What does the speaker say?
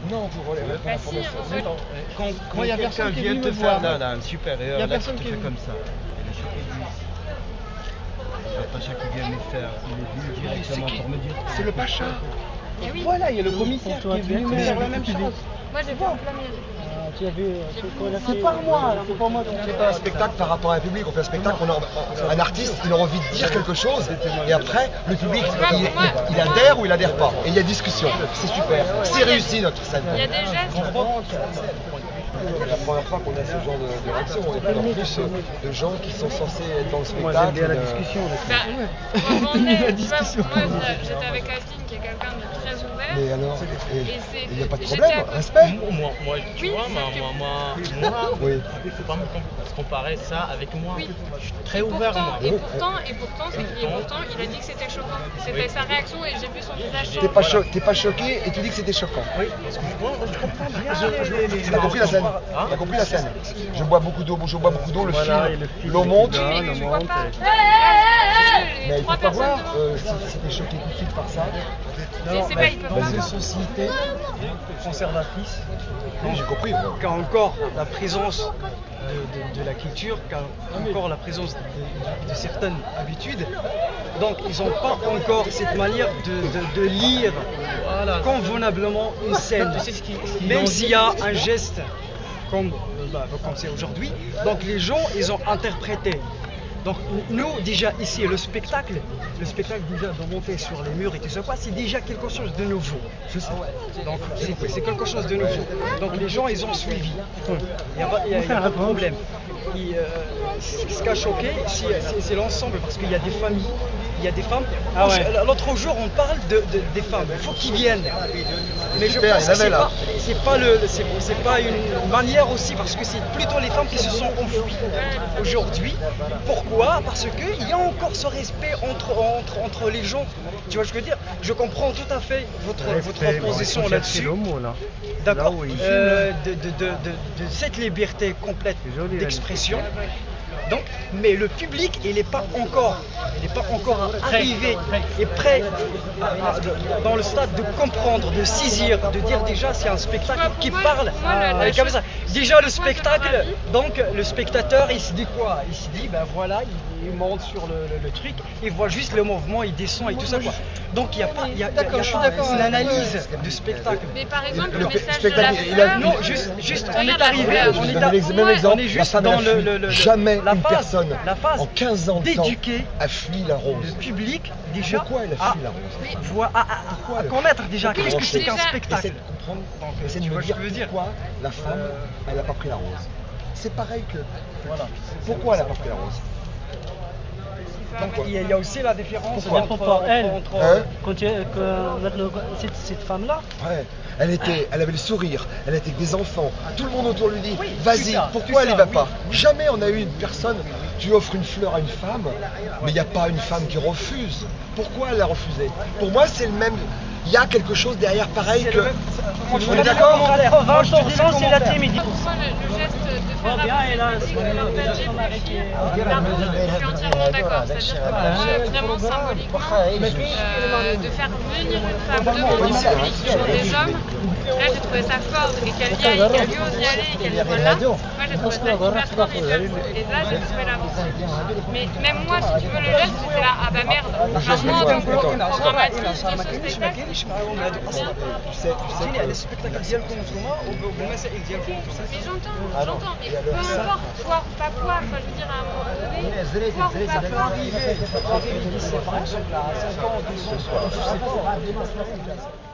Non, vous relèvez pas l'information. Quand quelqu'un vient te faire là, un supérieur, là, qui te fait comme ça, il est choqué de 10. Il n'y a pas chaque qui vient me faire, il est venu directement pour me dire. C'est le pacha. Oui. Voilà, il y a le commissaire qui est venu me faire la même chose. Moi j'ai fait en plein milieu. C'est pas moi, c'est pas moi. On fait pas un spectacle par rapport à un public, on fait un spectacle, un artiste, il a envie de dire quelque chose, et après, le public, il adhère ou il adhère pas. Et il y a discussion, c'est super, c'est réussi notre scène. Il y a des gestes. C'est la première fois qu'on a ce genre de réaction, et puis en plus de gens qui sont censés être dans le spectacle. Moi j'aime bien la discussion. Moi j'étais avec Astine qui est quelqu'un de très ouvert. Mais alors, il n'y a pas de problème, respect. Moi, tu vois, moi, Oui. il faut pas me comparer ça avec moi. Oui. Je suis très ouvert, moi. Et pourtant, il a dit que c'était choquant. C'était sa réaction et j'ai vu son visage. T'es pas choqué et tu dis que c'était choquant. Oui, parce que moi, je comprends bien. T'as compris la scène? T'as compris la scène? Je bois beaucoup d'eau, le film, l'eau monte. Mais tu vois pas. Mais il faut pas voir si t'es choqué tout de suite par ça. C'est pas, il peut pas. Dans une société conservatrice, Oui, j'ai compris. qui a encore la présence de la culture, qui a encore la présence de certaines habitudes. Donc ils n'ont pas encore cette manière de lire convenablement une scène. Même s'il y a un geste comme c'est aujourd'hui, donc les gens ils ont interprété. Donc nous déjà ici le spectacle déjà de monter sur les murs et tout ça, c'est déjà quelque chose de nouveau. Donc c'est quelque chose de nouveau. Donc les gens ils ont suivi. Il n'y a pas de problème. Ce qui a choqué, c'est l'ensemble parce qu'il y a des familles, il y a des femmes. L'autre jour on parle des femmes. Il faut qu'ils viennent. Mais je pense que c'est pas une manière aussi parce que c'est plutôt les femmes qui se sont enfuies aujourd'hui. Pourquoi? Parce qu'il y a encore ce respect entre les gens. Tu vois ce que je veux dire? Je comprends tout à fait votre position là-dessus. D'accord. De cette liberté complète d'expression. Donc, mais le public, il n'est pas encore arrivé et prêt dans le stade de comprendre, de saisir, de dire déjà c'est un spectacle qui parle comme ça. Déjà le spectacle, donc le spectateur, il se dit quoi? Il se dit ben voilà, il monte sur le truc, il voit juste le mouvement, il descend et tout ça quoi. Donc il y a une analyse du spectacle. Mais par exemple, le message de la fleur. Non, juste on est arrivé, on est juste dans jamais une personne la phase en 15 ans de temps d'éduquer a fui la rose. le public déjà Pourquoi elle a fui la rose? à connaître déjà qu'est-ce que c'est qu'un spectacle. Essaie de comprendre, essaie de Tu me vois ce dire que je veux dire? pourquoi la femme, elle n'a pas pris la rose. C'est pareil que... Voilà. Pourquoi elle n'a pas pris la rose? Donc il y a aussi la différence Pourquoi Hein? Cette femme-là, Ouais. Elle avait le sourire, elle était avec des enfants, tout le monde autour lui dit Oui, vas-y, c'est ça, pourquoi c'est elle y ça, va pas? Jamais on a eu une personne, tu offres une fleur à une femme, mais il n'y a pas une femme qui refuse. Pourquoi elle a refusé? Pour moi c'est le même, il y a quelque chose derrière pareil que... On est d'accord? 20% c'est la timidité. Pourquoi le geste de faire partager, je suis entièrement d'accord. C'est-à-dire que vraiment symboliquement, de faire venir une femme devant du public qui sont des hommes, là j'ai trouvé ça fort et qu'elle lui ose y aller et qu'elle soit là. Moi j'ai trouvé ça hyper fort et là j'ai trouvé l'avancée. Mais même moi, si tu veux, le geste, j'étais là, ah bah merde, franchement, on dramatique ce spectacle. السبيكتاكل ديالكم نتوما والمسائل ديالكم Mais j'entends, mais peu importe, toi ou pas toi, enfin je veux dire à un moment donné, toi ou pas toi. arriver, par exemple, à 5 ans, 10 ans, je sais pas.